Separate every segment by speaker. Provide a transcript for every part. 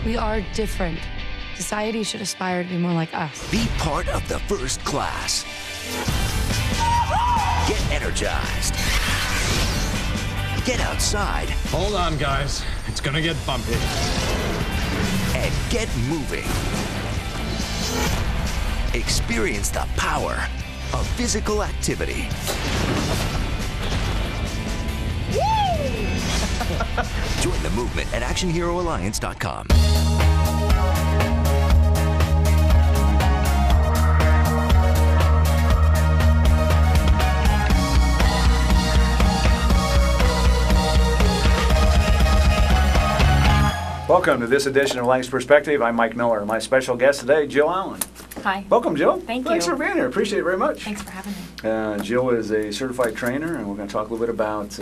Speaker 1: We are different. Society should aspire to be more like us.
Speaker 2: Be part of the first class. Get energized. Get outside.
Speaker 3: Hold on, guys. It's gonna get bumpy.
Speaker 2: And get moving. Experience the power of physical activity. Join the movement at ActionHeroAlliance.com.
Speaker 4: Welcome to this edition of Lancaster Perspective. I'm Mike Miller. My special guest today, Jill Allen.
Speaker 5: Hi.
Speaker 4: Welcome, Jill.
Speaker 5: Thank you.
Speaker 4: Thanks for being here. Appreciate it very much.
Speaker 5: Thanks for having me.
Speaker 4: Jill is a certified trainer, and we're going to talk a little bit about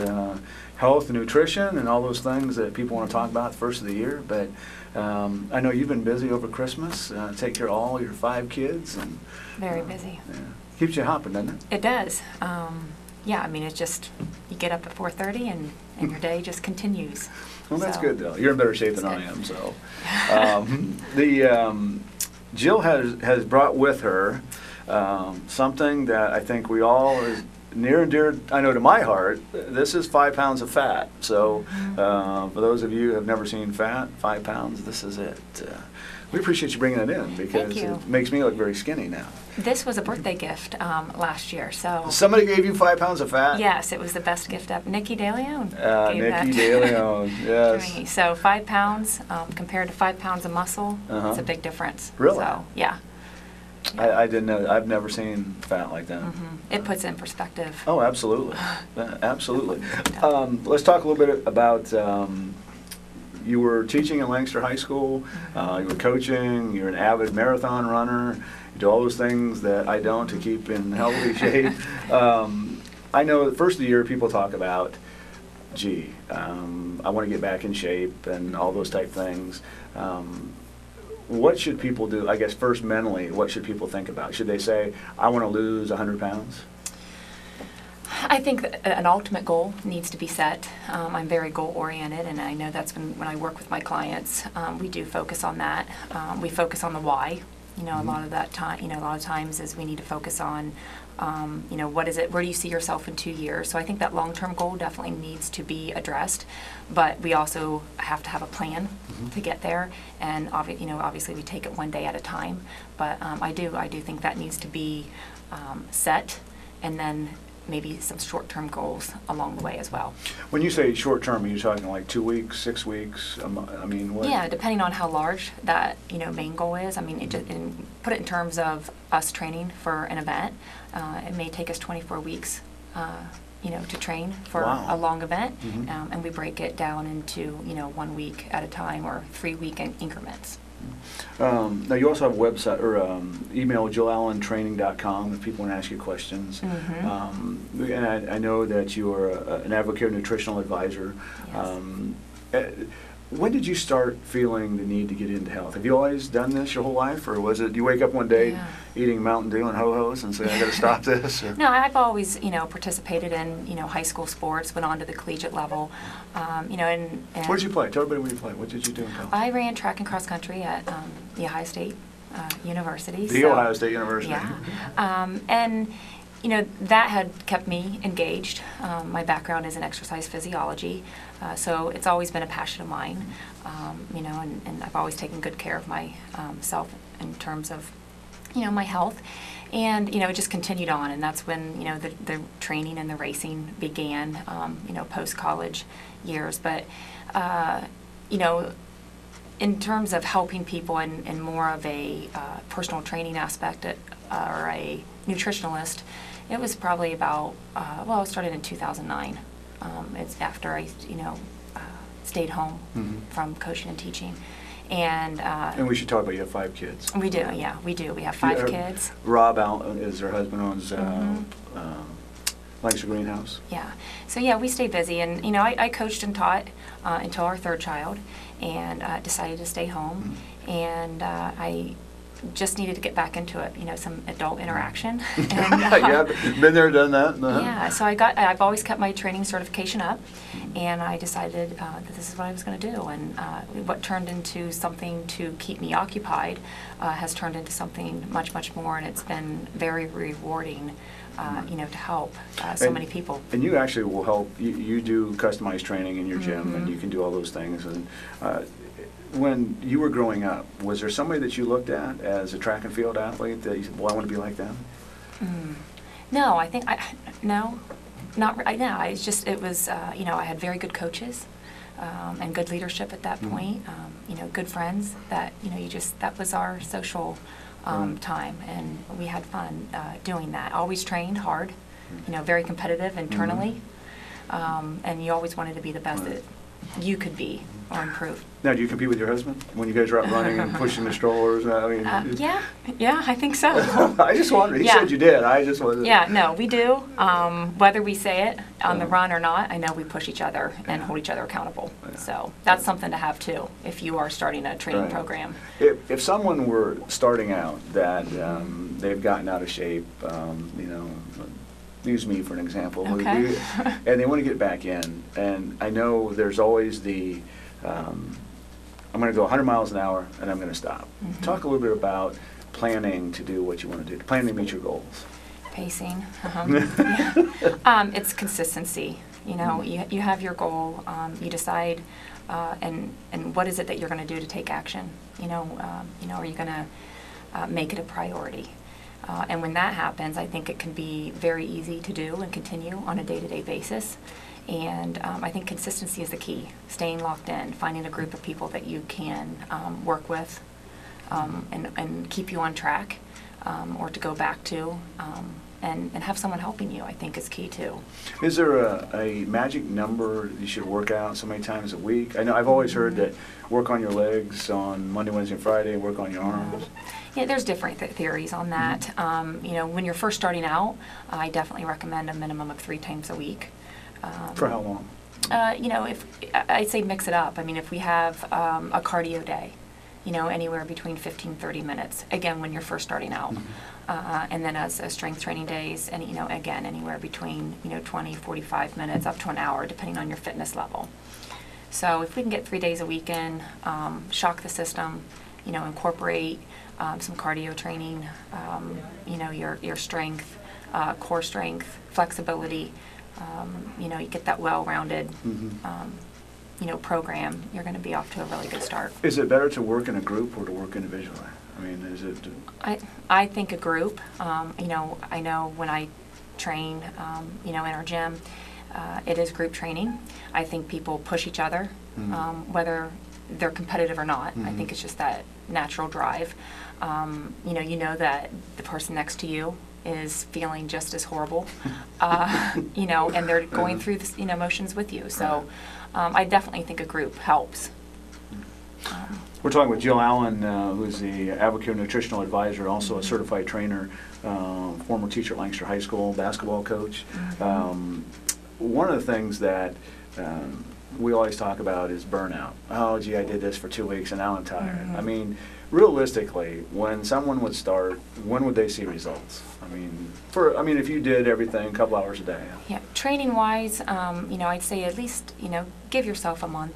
Speaker 4: health and nutrition and all those things that people want to talk about the first of the year. But I know you've been busy over Christmas. Take care of all your 5 kids. And
Speaker 5: Very busy.
Speaker 4: Yeah. Keeps you hopping, doesn't it?
Speaker 5: It does. Yeah, I mean, it's just, you get up at 4:30 and your day just continues.
Speaker 4: Well, that's
Speaker 5: So,
Speaker 4: good, though. You're in better shape than I am. So, Jill has brought with her something that I think we all is near and dear, I know, to my heart. This is 5 pounds of fat. So, for those of you who have never seen fat, 5 pounds, this is it. We appreciate you bringing it in because it makes me look very skinny now.
Speaker 5: This was a birthday gift last year, so.
Speaker 4: Somebody gave you 5 pounds of fat?
Speaker 5: Yes, it was the best gift ever. Nikki DeLeon
Speaker 4: Nikki DeLeon, yes.
Speaker 5: to me. So 5 pounds compared to 5 pounds of muscle, it's a big difference.
Speaker 4: Really?
Speaker 5: So, yeah.
Speaker 4: I didn't know. I've never seen fat like that.
Speaker 5: It puts it in perspective.
Speaker 4: Oh, absolutely. Absolutely. Let's talk a little bit about, you were teaching in Lancaster High School, you were coaching, you're an avid marathon runner, you do all those things that I don't to keep in healthy shape. I know the first of the year people talk about, gee, I want to get back in shape and all those type things. What should people do, I guess, first mentally, what should people think about? Should they say, I want to lose 100 pounds?
Speaker 5: I think that an ultimate goal needs to be set. I'm very goal-oriented, and I know that's when I work with my clients, we do focus on that. We focus on the why. You know, a lot of that time, a lot of times is we need to focus on, what is it? Where do you see yourself in 2 years? So I think that long-term goal definitely needs to be addressed, but we also have to have a plan to get there. And obviously we take it one day at a time. But I do think that needs to be set, and then maybe some short-term goals along the way as well.
Speaker 4: When you say short-term, are you talking like 2 weeks, 6 weeks? I mean, what?
Speaker 5: Yeah, depending on how large that main goal is. I mean, put it in terms of us training for an event. It may take us 24 weeks, to train for a long event, and we break it down into 1 week at a time or 3-week increments.
Speaker 4: Now you also have a website or email JillAllenTraining.com if people want to ask you questions. And I know that you are an advocate, nutritional advisor.
Speaker 5: Yes.
Speaker 4: When did you start feeling the need to get into health? Have you always done this your whole life, or was it you wake up one day eating Mountain Dew and Ho-Hos and say, I got to stop this? Or?
Speaker 5: No, I've always, participated in, high school sports, went on to the collegiate level, and
Speaker 4: Where did you play? Tell everybody where you played. What did you do in college?
Speaker 5: I ran track and cross country at the Ohio State University.
Speaker 4: The Ohio State University.
Speaker 5: Yeah. And that had kept me engaged. My background is in exercise physiology, so it's always been a passion of mine. And I've always taken good care of myself in terms of, my health. And, it just continued on, and that's when, the training and the racing began, post-college years. But, in terms of helping people in more of a personal training aspect or a nutritionalist, it was probably about, I started in 2009. It's after I, stayed home from coaching and teaching. And
Speaker 4: we should talk about you have 5 kids.
Speaker 5: We do, yeah, we do. We have 5 kids.
Speaker 4: Rob is her husband, owns Lancaster Greenhouse.
Speaker 5: Yeah. So yeah, we stay busy, and I coached and taught until our 3rd child, and decided to stay home. And I just needed to get back into it, some adult interaction. And,
Speaker 4: Yeah, been there, done that.
Speaker 5: yeah, so I've always kept my training certification up, and I decided that this is what I was going to do. And what turned into something to keep me occupied has turned into something much, much more, and it's been very rewarding, to help so many people.
Speaker 4: And you actually will help, you do customized training in your gym, and you can do all those things. And when you were growing up, was there somebody that you looked at as a track and field athlete that you said, well, I want to be like them?
Speaker 5: No, I think, no, not right now. It was, I had very good coaches and good leadership at that point, good friends that, that was our social time, and we had fun doing that. Always trained hard, very competitive internally, and you always wanted to be the best that you could be or improve.
Speaker 4: Now, do you compete with your husband when you guys are out running and pushing the strollers?
Speaker 5: Yeah, I think so.
Speaker 4: I just wondered. He said you did. I just wondered.
Speaker 5: Yeah, no, we do. Whether we say it on the run or not, I know we push each other and hold each other accountable. So that's something to have too if you are starting a training program.
Speaker 4: If someone were starting out that they've gotten out of shape, use me for an example,
Speaker 5: Okay.
Speaker 4: and they want to get back in, and I know there's always the I'm going to go 100 miles an hour and I'm going to stop. Talk a little bit about planning to do what you want to do, planning to meet your goals.
Speaker 5: Pacing. It's consistency. You have your goal. You decide, and what is it that you're going to do to take action? Are you going to make it a priority? And when that happens, I think it can be very easy to do and continue on a day-to-day basis. And I think consistency is the key. Staying locked in, finding a group of people that you can work with and keep you on track, or to go back to, and have someone helping you, I think is key too.
Speaker 4: Is there a magic number you should work out so many times a week? I know I've always heard that work on your legs on Monday, Wednesday, and Friday, work on your arms.
Speaker 5: Yeah, there's different theories on that. When you're first starting out, I definitely recommend a minimum of 3 times a week.
Speaker 4: For how long?
Speaker 5: If I'd say mix it up. I mean, if we have a cardio day, anywhere between 15 and 30 minutes, again, when you're first starting out. And then as strength training days, and, again, anywhere between, 20, 45 minutes up to an hour, depending on your fitness level. So if we can get 3 days a week in, shock the system, incorporate some cardio training, your strength, core strength, flexibility, you get that well-rounded, program, you're going to be off to a really good start.
Speaker 4: Is it better to work in a group or to work individually? I mean, is it?
Speaker 5: I think a group. I know when I train, in our gym, it is group training. I think people push each other, whether they're competitive or not. I think it's just that natural drive. You know that the person next to you is feeling just as horrible, and they're going through this, motions with you. So I definitely think a group helps.
Speaker 4: We're talking with Jill Allen, who's the Advocate Nutritional Advisor, also a certified trainer, former teacher at Lancaster High School, basketball coach. One of the things that we always talk about is burnout. Oh, gee, I did this for 2 weeks and now I'm tired. I mean, realistically, when someone would start, when would they see results? I mean, if you did everything a couple hours a day.
Speaker 5: Yeah, training-wise, I'd say at least, give yourself a month.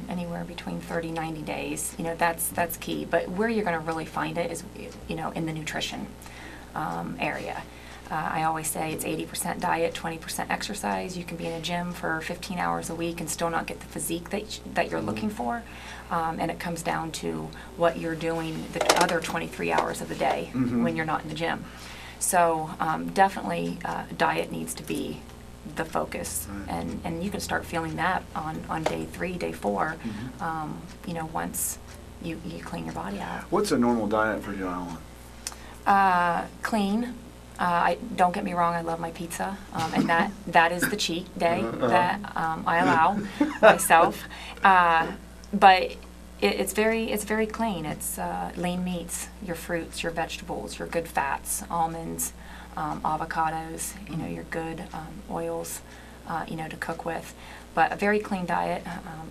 Speaker 5: Anywhere between 30, 90 days. That's key. But where you're going to really find it is, in the nutrition area. I always say it's 80% diet, 20% exercise. You can be in a gym for 15 hours a week and still not get the physique that you're looking for. And it comes down to what you're doing the other 23 hours of the day when you're not in the gym. So definitely diet needs to be the focus, and you can start feeling that on day 3, day 4, once you clean your body out.
Speaker 4: What's a normal diet for Jill Allen?
Speaker 5: Clean. Don't get me wrong, I love my pizza, and that is the cheat day that I allow myself. But it's very clean. It's lean meats, your fruits, your vegetables, your good fats, almonds, avocados, your good oils, to cook with. But a very clean diet.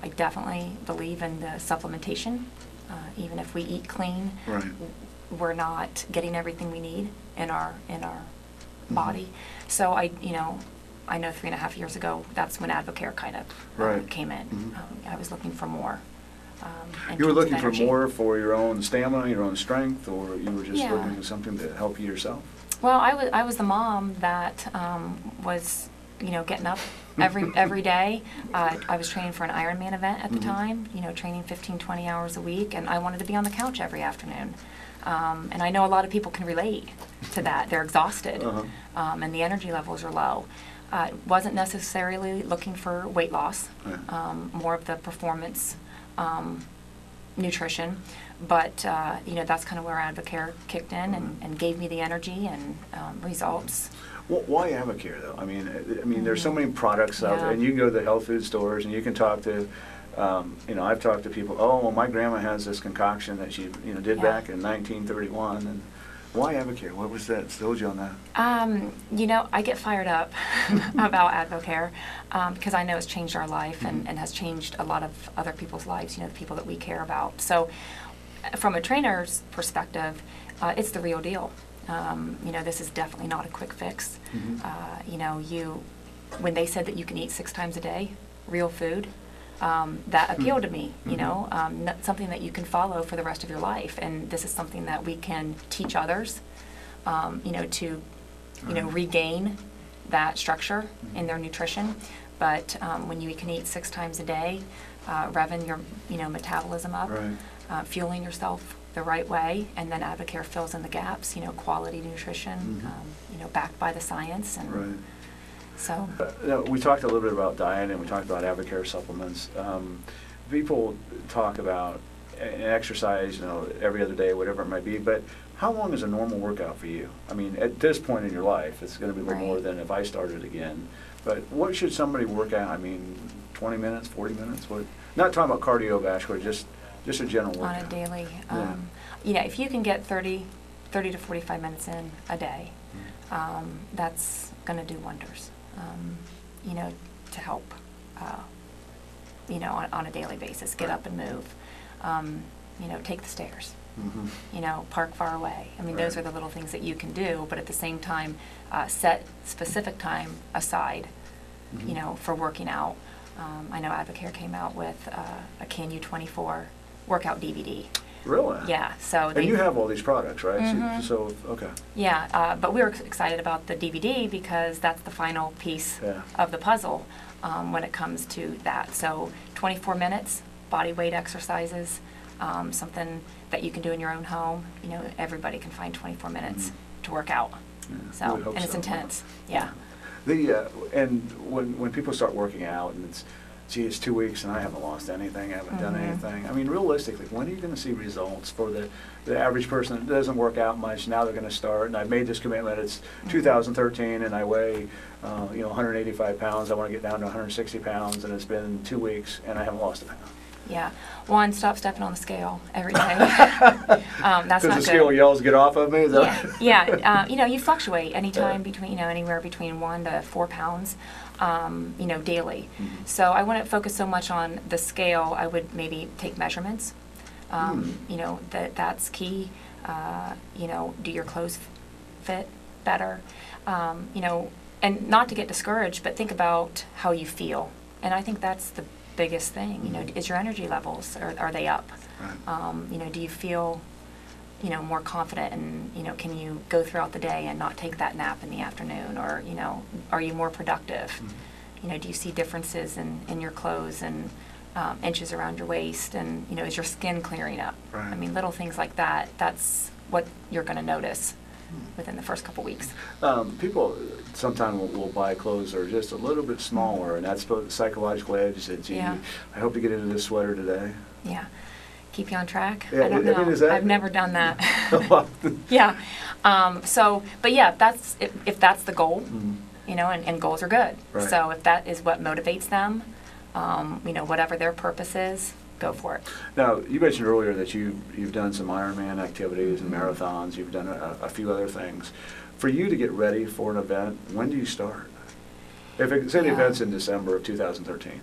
Speaker 5: I definitely believe in the supplementation. Even if we eat clean,
Speaker 4: Right.
Speaker 5: we're not getting everything we need in our
Speaker 4: Mm-hmm.
Speaker 5: body. So I know 3.5 years ago, that's when Advocare kind of
Speaker 4: Right.
Speaker 5: came in.
Speaker 4: Mhm.
Speaker 5: I was looking for more. And
Speaker 4: You were
Speaker 5: keep
Speaker 4: looking
Speaker 5: some
Speaker 4: for
Speaker 5: energy.
Speaker 4: more for your own stamina, your own strength, or you were just
Speaker 5: Yeah.
Speaker 4: looking for something to help you yourself?
Speaker 5: Well, I was the mom that was, getting up every day. I was training for an Ironman event at the time, training 15, 20 hours a week, and I wanted to be on the couch every afternoon. And I know a lot of people can relate to that. They're exhausted, and the energy levels are low. Wasn't necessarily looking for weight loss, more of the performance nutrition. But, that's kind of where Advocare kicked in and gave me the energy and results.
Speaker 4: Well, why Avocare, though? I mean, there's so many products out there,
Speaker 5: Yeah.
Speaker 4: and you can go to the health food stores, and you can talk to, I've talked to people, oh, well, my grandma has this concoction that she, did
Speaker 5: Yeah.
Speaker 4: back in 1931, and why Avocare? What was that sold you on that?
Speaker 5: I get fired up about Advocare because I know it's changed our life and has changed a lot of other people's lives, the people that we care about. So from a trainer's perspective, it's the real deal. This is definitely not a quick fix. When they said that you can eat 6 times a day, real food, that appealed to me, something that you can follow for the rest of your life. And this is something that we can teach others, to, regain that structure in their nutrition. But when you can eat 6 times a day, revving your, metabolism up,
Speaker 4: Right.
Speaker 5: fueling yourself the right way, and then Advocare fills in the gaps, quality nutrition, backed by the science. And
Speaker 4: Right.
Speaker 5: so.
Speaker 4: We talked a little bit about diet, and we talked about Avocare supplements. People talk about exercise, every other day, whatever it might be, but how long is a normal workout for you? I mean, at this point in your life, it's going to be a little more
Speaker 5: Right.
Speaker 4: than if I started again. But what should somebody work out? I mean, 20 minutes, 40 minutes? What? Not talking about cardiovascular, just a general workout.
Speaker 5: On a daily,
Speaker 4: Yeah.
Speaker 5: if you can get 30 to 45 minutes in a day, that's going to do wonders, to help, on a daily basis, get up and move, take the stairs, park far away. I mean, those
Speaker 4: Right.
Speaker 5: are the little things that you can do, but at the same time, set specific time aside, for working out. I know Advocare came out with a Can You 24 workout DVD.
Speaker 4: Really?
Speaker 5: Yeah, so
Speaker 4: And you have all these products, right?
Speaker 5: Mhm.
Speaker 4: So okay.
Speaker 5: yeah, but we were excited about the DVD because that's the final piece
Speaker 4: Yeah.
Speaker 5: of the puzzle when it comes to that. So 24 minutes, body weight exercises, something that you can do in your own home. Everybody can find 24 minutes to work out.
Speaker 4: Yeah,
Speaker 5: So,
Speaker 4: we hope
Speaker 5: and it's
Speaker 4: so.
Speaker 5: intense. Yeah.
Speaker 4: And when people start working out and it's 2 weeks and I haven't lost anything, I haven't done anything. I mean, realistically, when are you going to see results for the average person that doesn't work out much? Now they're going to start, and I've made this commitment. It's 2013, and I weigh 185 pounds. I want to get down to 160 pounds, and it's been 2 weeks, and I haven't lost a pound.
Speaker 5: Yeah. One, stop stepping on the scale every day. That's not
Speaker 4: Because the
Speaker 5: good.
Speaker 4: scale yells, "Get off of me." Is that
Speaker 5: Yeah. You fluctuate anytime between, anywhere between 1 to 4 pounds, daily. So I wouldn't focus so much on the scale. I would maybe take measurements. That's key. Do your clothes fit better? And not to get discouraged, but think about how you feel. And I think that's the biggest thing. Is your energy levels, are they up?
Speaker 4: Right.
Speaker 5: Do you feel, more confident, and can you go throughout the day and not take that nap in the afternoon, or are you more productive? Do you see differences in your clothes and inches around your waist, and is your skin clearing up?
Speaker 4: Right.
Speaker 5: I mean, little things like that. That's what you're going to notice within the first couple weeks.
Speaker 4: People sometimes will buy clothes that are just a little bit smaller, and that's the psychological edge that, gee,
Speaker 5: Yeah.
Speaker 4: I hope you get into this sweater today.
Speaker 5: Yeah. Keep you on track?
Speaker 4: Yeah,
Speaker 5: I don't
Speaker 4: I
Speaker 5: know.
Speaker 4: mean, is that-
Speaker 5: I've never done that. Yeah. But yeah, if that's the goal, and goals are good.
Speaker 4: Right.
Speaker 5: So if that is what motivates them, whatever their purpose is, go for it.
Speaker 4: Now, you mentioned earlier that you've done some Ironman activities and marathons. You've done a few other things. For you to get ready for an event, when do you start? If it, say the
Speaker 5: Yeah.
Speaker 4: event's in December of 2013.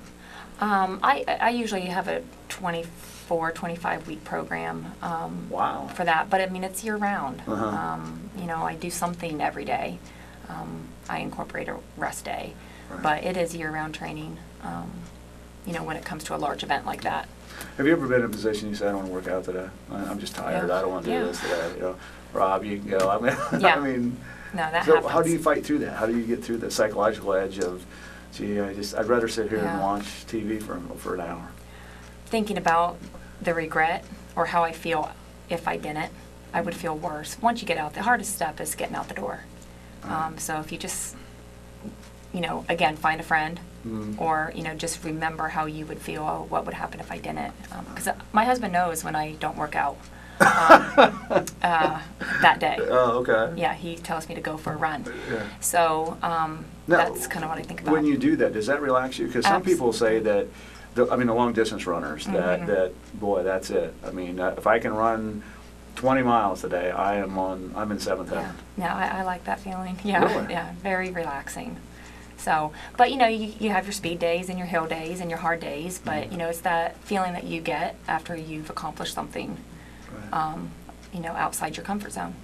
Speaker 5: I usually have a 24, 25-week program
Speaker 4: Wow.
Speaker 5: for that, but I mean, it's year-round.
Speaker 4: Uh-huh.
Speaker 5: You know, I do something every day. I incorporate a rest day,
Speaker 4: Right.
Speaker 5: but it is year-round training, you know, when it comes to a large event like that.
Speaker 4: Have you ever been in a position you say, I don't want to work out today? I'm just tired.
Speaker 5: Yeah.
Speaker 4: I don't want to do
Speaker 5: Yeah.
Speaker 4: this today. You know, Rob, you can go. I mean,
Speaker 5: Yeah.
Speaker 4: I mean,
Speaker 5: No, that
Speaker 4: so
Speaker 5: happens.
Speaker 4: how do you fight through that? How do you get through the psychological edge of, gee, I'd rather sit here and
Speaker 5: Yeah.
Speaker 4: watch TV for an hour?
Speaker 5: Thinking about the regret or how I feel if I didn't, I would feel worse. Once you get out, the hardest step is getting out the door. So if you just, you know, again, find a friend, or, you know, just remember how you would feel, oh, what would happen if I didn't. Because my husband knows when I don't work out that day.
Speaker 4: Oh, okay.
Speaker 5: Yeah, he tells me to go for a run.
Speaker 4: Yeah.
Speaker 5: So
Speaker 4: Now,
Speaker 5: that's kind of what I think about.
Speaker 4: When you do that, does that relax you? Because some people say that, the long distance runners,
Speaker 5: Mm-hmm.
Speaker 4: that boy, that's it. I mean, if I can run 20 miles a day, I'm in seventh heaven.
Speaker 5: Yeah, I like that feeling. Yeah,
Speaker 4: Really?
Speaker 5: yeah, very relaxing. So, but you know, you have your speed days and your hill days and your hard days, but you know, it's that feeling that you get after you've accomplished something,
Speaker 4: Right.
Speaker 5: you know, outside your comfort zone.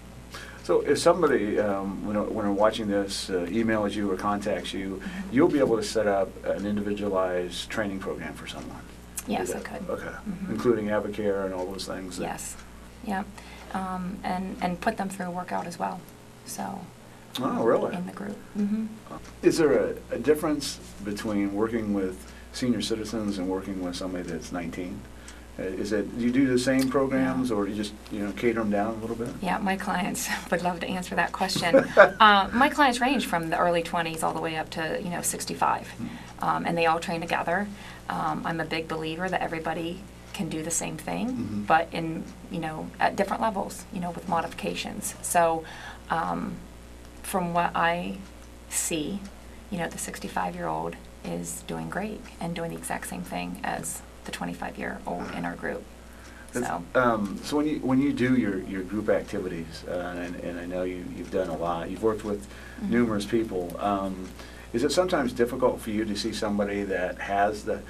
Speaker 4: So if somebody, when they're watching this, emails you or contacts you, you'll be able to set up an individualized training program for someone?
Speaker 5: Yes,
Speaker 4: Do
Speaker 5: I
Speaker 4: that?
Speaker 5: could.
Speaker 4: Okay,
Speaker 5: Mhm.
Speaker 4: including Avocare and all those things?
Speaker 5: Yes, yeah, and put them through a workout as well. So.
Speaker 4: Oh, really?
Speaker 5: In the group. Mm-hmm.
Speaker 4: Is there a difference between working with senior citizens and working with somebody that's 19? Is it, do you do the same programs, or you just, cater them down a little bit?
Speaker 5: Yeah, my clients would love to answer that question. My clients range from the early 20s all the way up to 65, and they all train together. I'm a big believer that everybody can do the same thing, but in at different levels, with modifications. So, from what I see, the 65-year-old is doing great and doing the exact same thing as the 25-year-old in our group. So,
Speaker 4: so when you do your group activities, and I know you've done a lot, you've worked with numerous people. Is it sometimes difficult for you to see somebody that has the,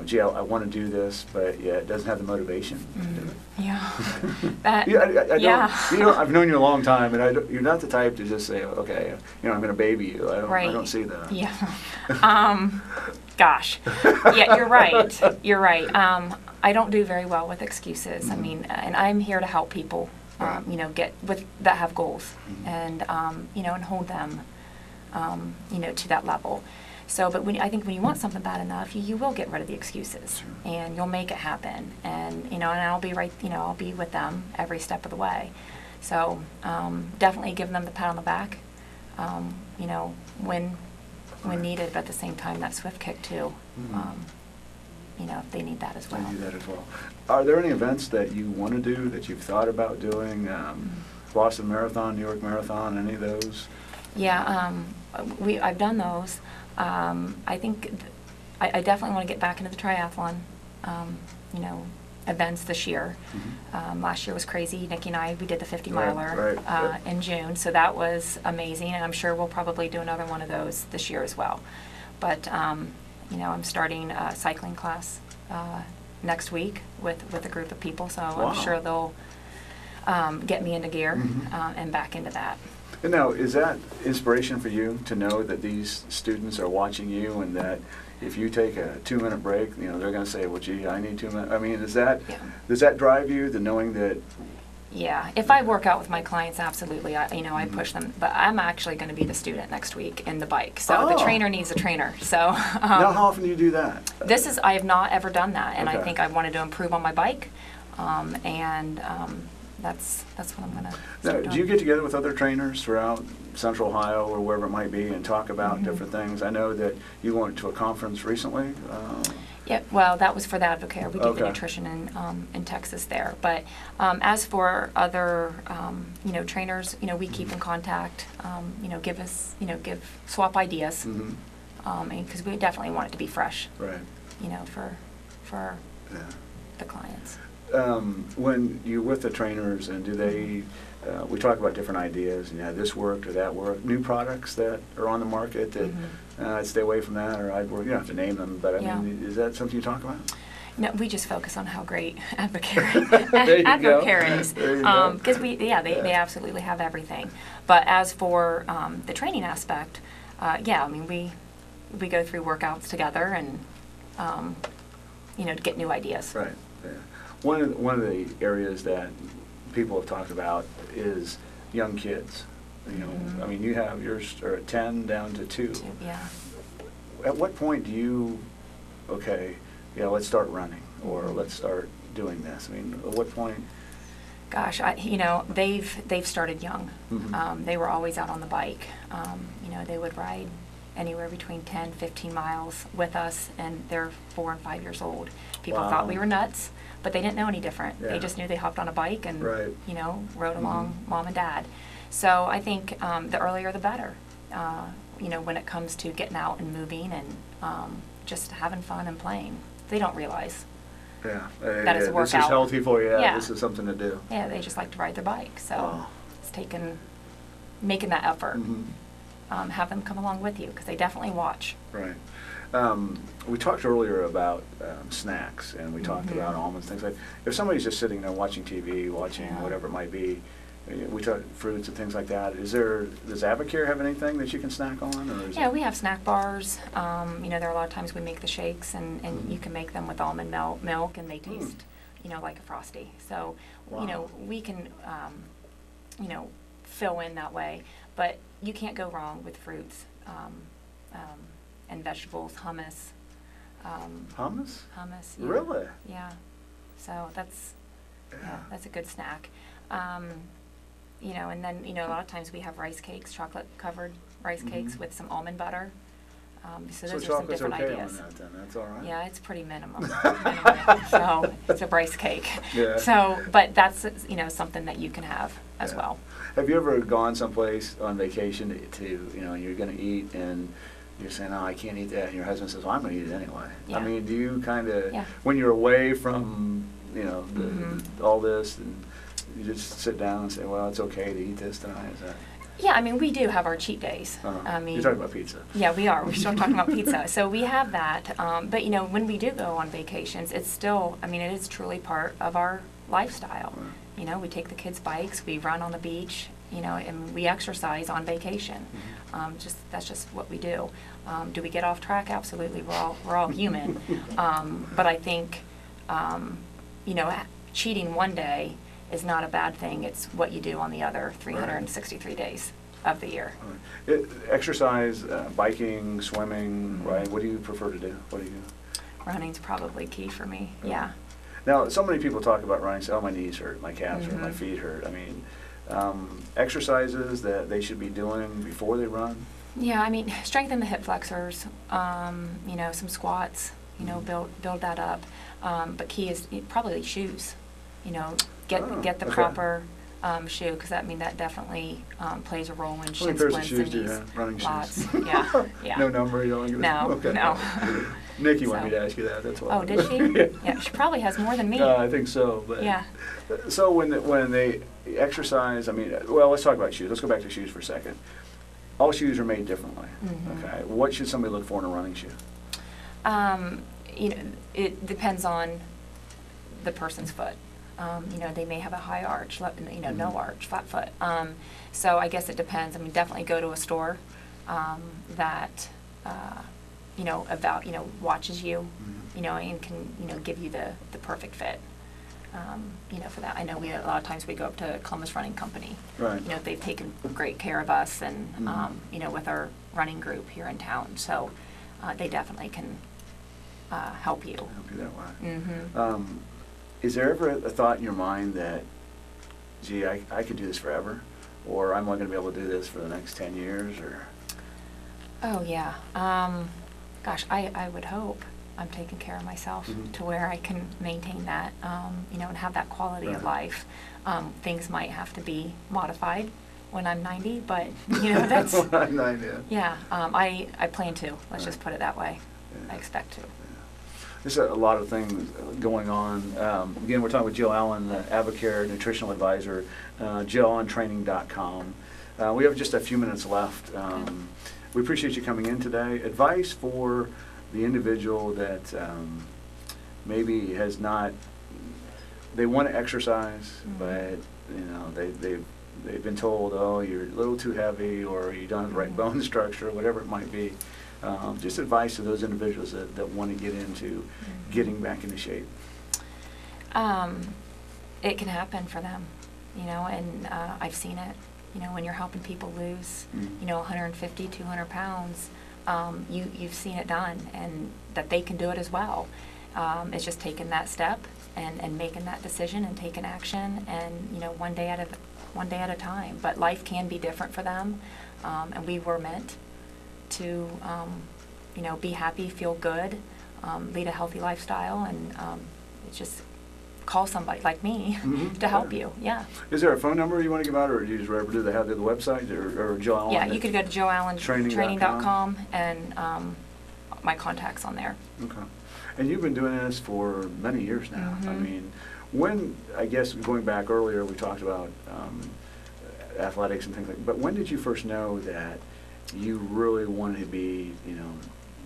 Speaker 4: gee, I want to do this, but it doesn't have the motivation to do it?
Speaker 5: Yeah. That,
Speaker 4: I've known you a long time, and you're not the type to just say, okay, I'm going to baby you. I don't see that.
Speaker 5: Yeah. Gosh. Yeah, you're right. You're right. I don't do very well with excuses. I mean, and I'm here to help people, that have goals, and and hold them, to that level. So, but I think when you want something bad enough, you will get rid of the excuses, and you'll make it happen. And and I'll be right. I'll be with them every step of the way. So, definitely give them the pat on the back. When needed, but at the same time, that swift kick too. If they need that as well.
Speaker 4: They need that as well. Are there any events that you want to do that you've thought about doing? Boston Marathon, New York Marathon, any of those?
Speaker 5: Yeah, I've done those. I think I definitely want to get back into the triathlon, events this year. Last year was crazy. Nikki and I, we did the 50-miler
Speaker 4: Right.
Speaker 5: in June, so that was amazing, and I'm sure we'll probably do another one of those this year as well. But, I'm starting a cycling class next week with a group of people, so
Speaker 4: Wow.
Speaker 5: I'm sure they'll get me into gear and back into that.
Speaker 4: And now, is that inspiration for you to know that these students are watching you, and that if you take a 2-minute break, they're going to say, well, gee, I need 2 minutes. I mean, does that drive you, the knowing that?
Speaker 5: Yeah, if I work out with my clients, absolutely, I push them. But I'm actually going to be the student next week in the bike, so the trainer needs a trainer. So
Speaker 4: now, how often do you do that?
Speaker 5: I have not ever done that, and
Speaker 4: Okay.
Speaker 5: I think I wanted to improve on my bike, and that's what I'm going to
Speaker 4: Now,
Speaker 5: start doing.
Speaker 4: do you get together with other trainers throughout Central Ohio or wherever it might be and talk about different things? I know that you went to a conference recently.
Speaker 5: Yeah, well, that was for the Advocare. We do the
Speaker 4: Okay.
Speaker 5: nutrition in Texas there. But as for other, trainers, we keep in contact. Swap ideas, because we definitely want it to be fresh.
Speaker 4: Right.
Speaker 5: For
Speaker 4: Yeah.
Speaker 5: the clients.
Speaker 4: When you're with the trainers, and do they, we talk about different ideas, this worked or that worked, new products that are on the market that I'd stay away from that, or I'd work. You don't have to name them, but I
Speaker 5: Yeah.
Speaker 4: mean, is that something you talk about?
Speaker 5: No, we just focus on how great Advocare is.
Speaker 4: There you go.
Speaker 5: Because they absolutely have everything. But as for the training aspect, yeah, I mean, we go through workouts together and, to get new ideas.
Speaker 4: Right. Yeah. One of the areas that people have talked about is young kids. I mean, you have yours are at 10 down to 2.
Speaker 5: Yeah.
Speaker 4: At what point do you, okay, let's start running, or let's start doing this? I mean, at what point?
Speaker 5: Gosh, they've started young. They were always out on the bike. They would ride anywhere between 10, 15 miles with us, and they're 4 and 5 years old. People thought we were nuts, but they didn't know any different.
Speaker 4: Yeah.
Speaker 5: They just knew they hopped on a bike and,
Speaker 4: Right.
Speaker 5: rode along mom and dad. So I think the earlier the better, when it comes to getting out and moving and just having fun and playing. They don't realize.
Speaker 4: Yeah.
Speaker 5: That is a
Speaker 4: This is
Speaker 5: workout.
Speaker 4: healthy for you.
Speaker 5: Yeah.
Speaker 4: This is something to do.
Speaker 5: Yeah, they just like to ride their bike. So
Speaker 4: Wow.
Speaker 5: it's making that effort.
Speaker 4: Mhm.
Speaker 5: Have them come along with you, because they definitely watch.
Speaker 4: Right. We talked earlier about snacks, and we talked about almonds, things like. If somebody's just sitting there watching TV, watching
Speaker 5: Yeah.
Speaker 4: whatever it might be, we talk fruits and things like that. Does Advocare have anything that you can snack on, or is
Speaker 5: Yeah,
Speaker 4: it?
Speaker 5: we have snack bars. There are a lot of times we make the shakes, and you can make them with almond milk, and they taste, like a Frosty. So,
Speaker 4: Wow.
Speaker 5: we can, fill in that way. But you can't go wrong with fruits and vegetables, hummus.
Speaker 4: Hummus?
Speaker 5: Hummus. Yeah.
Speaker 4: Really?
Speaker 5: Yeah. So that's that's a good snack. And then a lot of times we have rice cakes, chocolate covered rice cakes with some almond butter. So those are some
Speaker 4: chocolate's
Speaker 5: different
Speaker 4: okay
Speaker 5: ideas.
Speaker 4: on that then. That's all right.
Speaker 5: Yeah, it's pretty minimum. So it's a rice cake.
Speaker 4: Yeah.
Speaker 5: So, but that's something that you can have as
Speaker 4: Yeah.
Speaker 5: well.
Speaker 4: Have you ever gone someplace on vacation to you're going to eat and you're saying, "Oh, I can't eat that," and your husband says, "Well, I'm going to eat it anyway."
Speaker 5: Yeah.
Speaker 4: I mean, do you kind of
Speaker 5: Yeah.
Speaker 4: when you're away from all this, and you just sit down and say, "Well, it's okay to eat this tonight"? Is that?
Speaker 5: Yeah, I mean, we do have our cheat days. I mean,
Speaker 4: you're talking about pizza.
Speaker 5: Yeah, we are. We're still talking about pizza. So we have that. But, when we do go on vacations, it's still, it is truly part of our lifestyle.
Speaker 4: Right.
Speaker 5: We take the kids' bikes, we run on the beach, and we exercise on vacation. That's just what we do. Do we get off track? Absolutely. We're all human. But I think, cheating one day is not a bad thing. It's what you do on the other 363 days of the year.
Speaker 4: Exercise, biking, swimming, right? What do you prefer to do? What do you?
Speaker 5: Running's probably key for me. Yeah.
Speaker 4: Now, so many people talk about running, say, "Oh, my knees hurt, my calves hurt, my feet hurt." I mean, exercises that they should be doing before they run?
Speaker 5: Yeah, strengthen the hip flexors, some squats, build that up. But key is probably shoes, get the
Speaker 4: okay.
Speaker 5: proper shoe, because that definitely plays a role in
Speaker 4: How
Speaker 5: shin
Speaker 4: many pairs of
Speaker 5: splints
Speaker 4: shoes
Speaker 5: and
Speaker 4: do you
Speaker 5: knees.
Speaker 4: have? Running
Speaker 5: Lots.
Speaker 4: shoes?
Speaker 5: Yeah.
Speaker 4: No number? You don't give
Speaker 5: No,
Speaker 4: okay.
Speaker 5: no.
Speaker 4: Nikki wanted me
Speaker 5: So.
Speaker 4: to ask you that. That's why.
Speaker 5: Oh, did she? Yeah, she probably has more than me.
Speaker 4: I think so. But
Speaker 5: Yeah.
Speaker 4: So when they exercise, let's talk about shoes. Let's go back to shoes for a second. All shoes are made differently. Okay. What should somebody look for in a running shoe?
Speaker 5: It depends on the person's foot. They may have a high arch, no arch, flat foot. So I guess it depends. Definitely go to a store that watches you, and can give you the perfect fit. For that. I know a lot of times we go up to Columbus Running Company.
Speaker 4: Right.
Speaker 5: They've taken great care of us, and with our running group here in town. So they definitely can help you.
Speaker 4: Help you that way. Is there ever a thought in your mind that, gee, I could do this forever, or I'm only going to be able to do this for the next 10 years, or?
Speaker 5: Oh yeah. Gosh, I would hope I'm taking care of myself to where I can maintain that, and have that quality of life. Things might have to be modified when I'm 90, but that's.
Speaker 4: I'm 90.
Speaker 5: Yeah. I plan to. Let's just put it that way.
Speaker 4: Yeah.
Speaker 5: I expect to.
Speaker 4: There's a lot of things going on. Again, we're talking with Jill Allen, the Advocare nutritional advisor, JillAllenTraining.com. We have just a few minutes left. we appreciate you coming in today. Advice for the individual that maybe has not, they want to exercise, but they've been told, oh, you're a little too heavy, or you don't have the right bone structure, whatever it might be. Just advice to those individuals that want to get into getting back into shape.
Speaker 5: It can happen for them, and I've seen it. When you're helping people lose, 150, 200 pounds, you've seen it done, and that they can do it as well. It's just taking that step and making that decision and taking action, and one day at a time. But life can be different for them, and we were meant to be happy, feel good, lead a healthy lifestyle, and it's just call somebody like me to help you. Yeah.
Speaker 4: Is there a phone number you want to give out, or do you just do they have the website or Joe Allen?
Speaker 5: Yeah, you could go to joeallentraining.com, and my contact's on there.
Speaker 4: Okay. And you've been doing this for many years now. I mean, I guess going back earlier, we talked about athletics and things like that, but when did you first know that you really wanted to be,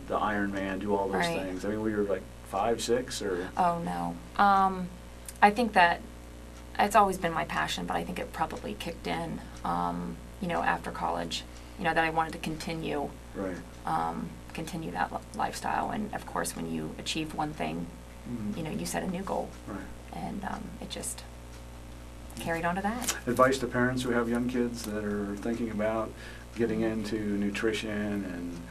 Speaker 4: the Iron Man, do all those things? I mean, were you like 5, 6, or?
Speaker 5: Oh, no. I think that it's always been my passion, but I think it probably kicked in, after college, that I wanted to continue.
Speaker 4: Right.
Speaker 5: Continue that lifestyle, and of course when you achieve one thing, you set a new goal, and it just carried on to that.
Speaker 4: Advice to parents who have young kids that are thinking about getting into nutrition and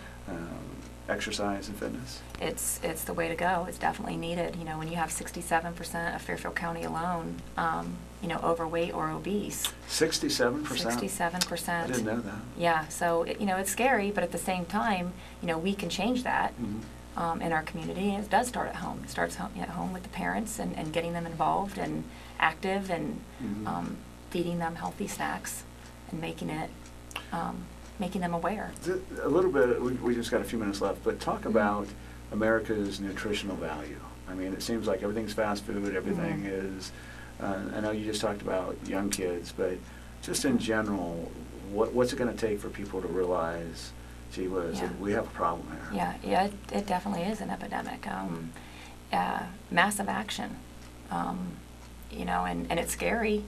Speaker 4: exercise and fitness?
Speaker 5: It's the way to go. It's definitely needed. When you have 67% of Fairfield County alone, overweight or obese.
Speaker 4: 67%?
Speaker 5: 67%.
Speaker 4: I didn't know that.
Speaker 5: Yeah, so it's scary, but at the same time, we can change that in our community, and it does start at home. It starts at home with the parents and getting them involved and active, and feeding them healthy snacks and making them aware.
Speaker 4: A little bit, we just got a few minutes left, but talk about America's nutritional value. I mean, it seems like everything's fast food, everything is, I know you just talked about young kids, but just in general, what's it going to take for people to realize, gee whiz, we have a problem here?
Speaker 5: Yeah, it definitely is an epidemic. Massive action, and it's scary,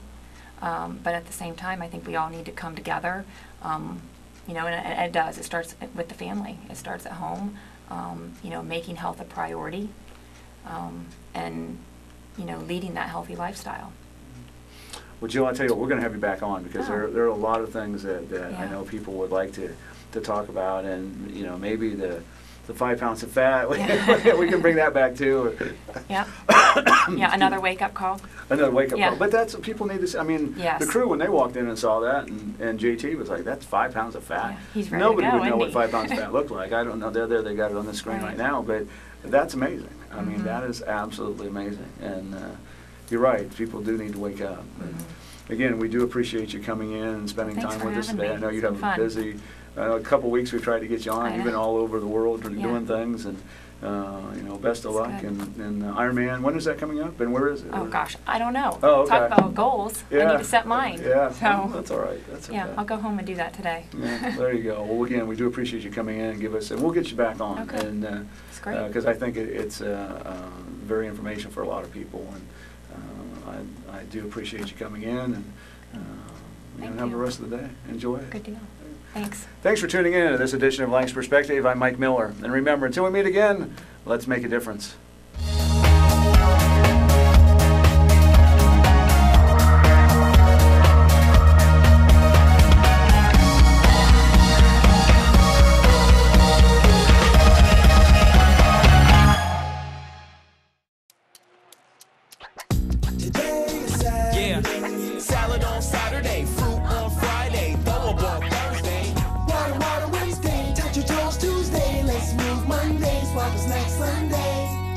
Speaker 5: but at the same time, I think we all need to come together. And it does. It starts with the family. It starts at home, making health a priority, and, leading that healthy lifestyle.
Speaker 4: Well, Jill, I'll tell you what, we're going to have you back on, because there are a lot of things that I know people would like to talk about, and, maybe the 5 pounds of fat, we can bring that back too.
Speaker 5: Yeah. Yeah, another wake-up call.
Speaker 4: Another wake-up call. But that's what people need to see. I mean, the crew, when they walked in and saw that, and JT was like, that's 5 pounds of fat.
Speaker 5: Yeah, he's ready
Speaker 4: Nobody
Speaker 5: to go,
Speaker 4: would know what
Speaker 5: isn't
Speaker 4: 5 pounds of fat looked like. I don't know. They're there. They got it on the screen right now. But that's amazing. I mean, that is absolutely amazing. And you're right. People do need to wake up. But again, we do appreciate you coming in and spending
Speaker 5: Thanks
Speaker 4: time with us today.
Speaker 5: me.
Speaker 4: I know you
Speaker 5: It's
Speaker 4: have
Speaker 5: been
Speaker 4: a
Speaker 5: fun.
Speaker 4: busy a couple weeks. We've tried to get you on. You've been all over the world doing things, and best of luck.
Speaker 5: good.
Speaker 4: And Ironman, when is that coming up, and where is it?
Speaker 5: Oh gosh, I don't know.
Speaker 4: Oh, okay.
Speaker 5: Talk about goals. I need to set mine.
Speaker 4: Yeah,
Speaker 5: So
Speaker 4: that's all right. That's okay.
Speaker 5: yeah, I'll go home and do that today.
Speaker 4: Yeah, there you go. Well, again, we do appreciate you coming in and and we'll get you back on.
Speaker 5: Okay.
Speaker 4: And
Speaker 5: That's great.
Speaker 4: because I think it's very information for a lot of people, and I do appreciate you coming in, and
Speaker 5: Thank
Speaker 4: have the
Speaker 5: you.
Speaker 4: rest of the day. Enjoy it.
Speaker 5: Good deal. Thanks.
Speaker 4: Thanks for tuning in to this edition of Lancaster Perspective. I'm Mike Miller, and remember, until we meet again, let's make a difference.
Speaker 2: Salad on Saturday, fruit on Friday, double ball Thursday.
Speaker 6: Water Wednesday, touch your toes Tuesday. Let's move Monday, swap us next Sunday.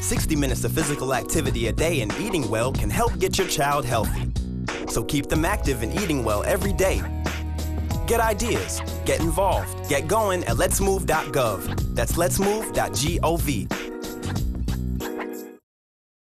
Speaker 7: 60 minutes of physical activity a day and eating well can help get your child healthy. So keep them active and eating well every day. Get ideas, get involved, get going at letsmove.gov. That's letsmove.gov.